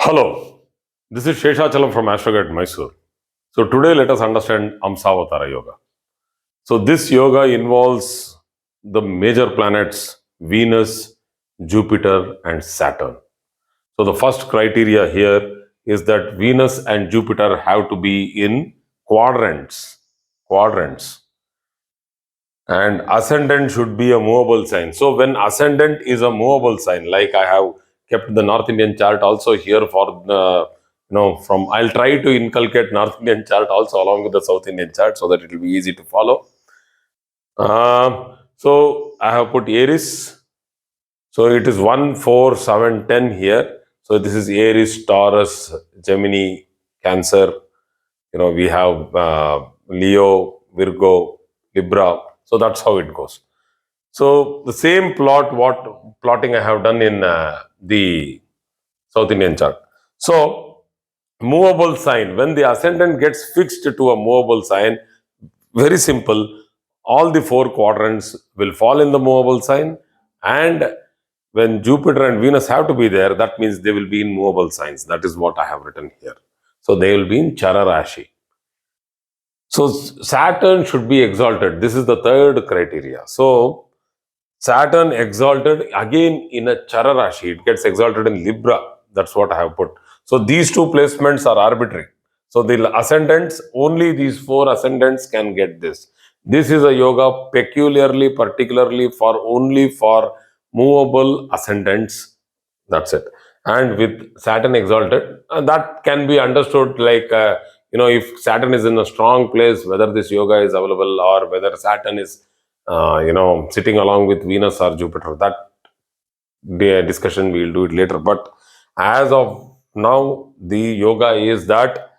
Hello, this is Sheshachalam from Astrogat Mysore. So today let us understand Amsavatara Yoga. So this yoga involves the major planets Venus, Jupiter and Saturn. So the first criteria here is that Venus and Jupiter have to be in quadrants, and ascendant should be a movable sign. So when ascendant is a movable sign, like I have kept the North Indian chart also here for the, from I'll try to inculcate North Indian chart also along with the South Indian chart so that it will be easy to follow. So I have put Aries. So it is 1, 4, 7, 10 here. So this is Aries, Taurus, Gemini, Cancer. We have Leo, Virgo, Libra. So that's how it goes. So the same plotting I have done in the South Indian chart. So movable sign, when the ascendant gets fixed to a movable sign, very simple, all the four quadrants will fall in the movable sign, and when Jupiter and Venus have to be there, that means they will be in movable signs. That is what I have written here. So they will be in Chara Rashi. So Saturn should be exalted. This is the third criteria. So Saturn exalted again in a Chara Rashi. It gets exalted in Libra. That's what I have put. So these two placements are arbitrary. So the ascendants, only these four ascendants can get this. This is a yoga particularly only for movable ascendants. That's it. And with Saturn exalted, that can be understood like, if Saturn is in a strong place, whether this yoga is available or whether Saturn is, sitting along with Venus or Jupiter. That discussion we will do it later. But as of now, the yoga is that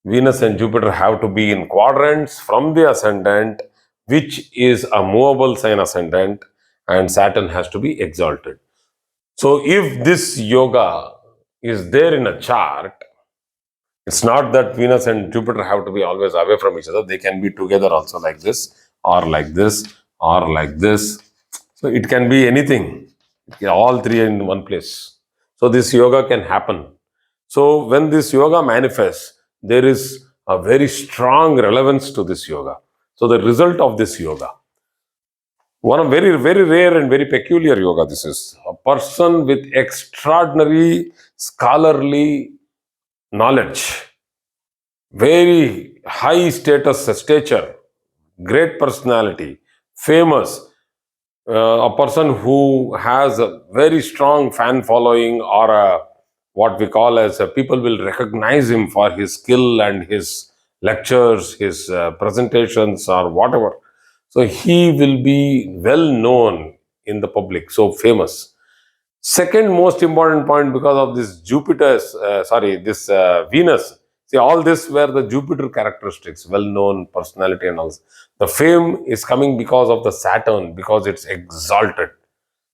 Venus and Jupiter have to be in quadrants from the ascendant, which is a movable sign ascendant, and Saturn has to be exalted. So if this yoga is there in a chart, it's not that Venus and Jupiter have to be always away from each other. They can be together also like this, or like this, or like this. So it can be anything, all three in one place. So this yoga can happen. So when this yoga manifests, there is a very strong relevance to this yoga. So the result of this yoga, one of very, very rare and very peculiar yoga, this is a person with extraordinary scholarly knowledge, very high stature, great personality, famous, a person who has a very strong fan following, or what we call as people will recognize him for his skill and his lectures, his presentations or whatever. So he will be well known in the public, so famous. Second most important point, because of this Venus. See, all this were the Jupiter characteristics, well-known personality and all. The fame is coming because of the Saturn, because it's exalted.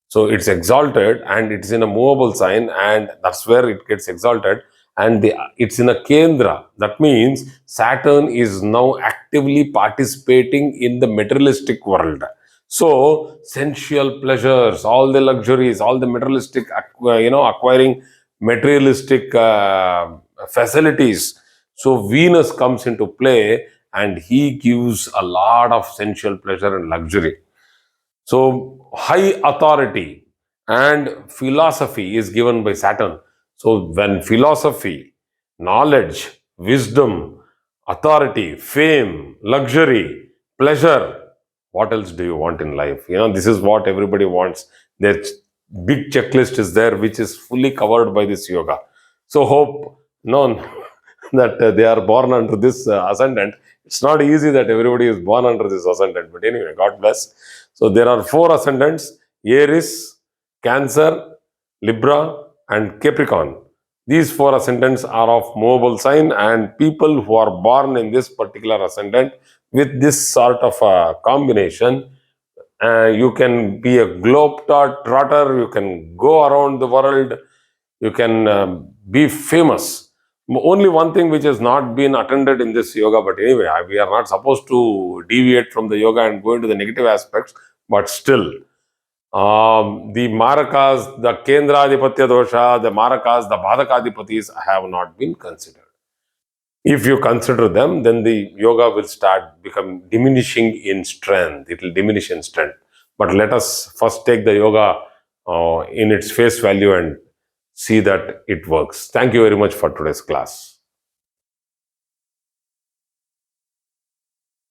So it's exalted and it's in a movable sign, and that's where it gets exalted. And it's in a Kendra. That means Saturn is now actively participating in the materialistic world. So sensual pleasures, all the luxuries, all the materialistic, acquiring materialistic facilities. So Venus comes into play, and he gives a lot of sensual pleasure and luxury. So high authority and philosophy is given by Saturn. So when philosophy, knowledge, wisdom, authority, fame, luxury, pleasure, what else do you want in life? This is what everybody wants. Their big checklist is there, which is fully covered by this yoga. So hope that they are born under this ascendant. It's not easy that everybody is born under this ascendant, but anyway, God bless. So there are four ascendants: Aries, Cancer, Libra, and Capricorn. These four ascendants are of movable sign, and people who are born in this particular ascendant with this sort of a combination, you can be a globe-trotter, you can go around the world, you can be famous. Only one thing which has not been attended in this yoga, but anyway, we are not supposed to deviate from the yoga and go into the negative aspects, but still, The Marakas, the Kendradipatya dosha, the Marakas, the Bhadakadipatis have not been considered. If you consider them, then the yoga will start become diminishing in strength. It will diminish in strength. But let us first take the yoga in its face value and see that it works. Thank you very much for today's class.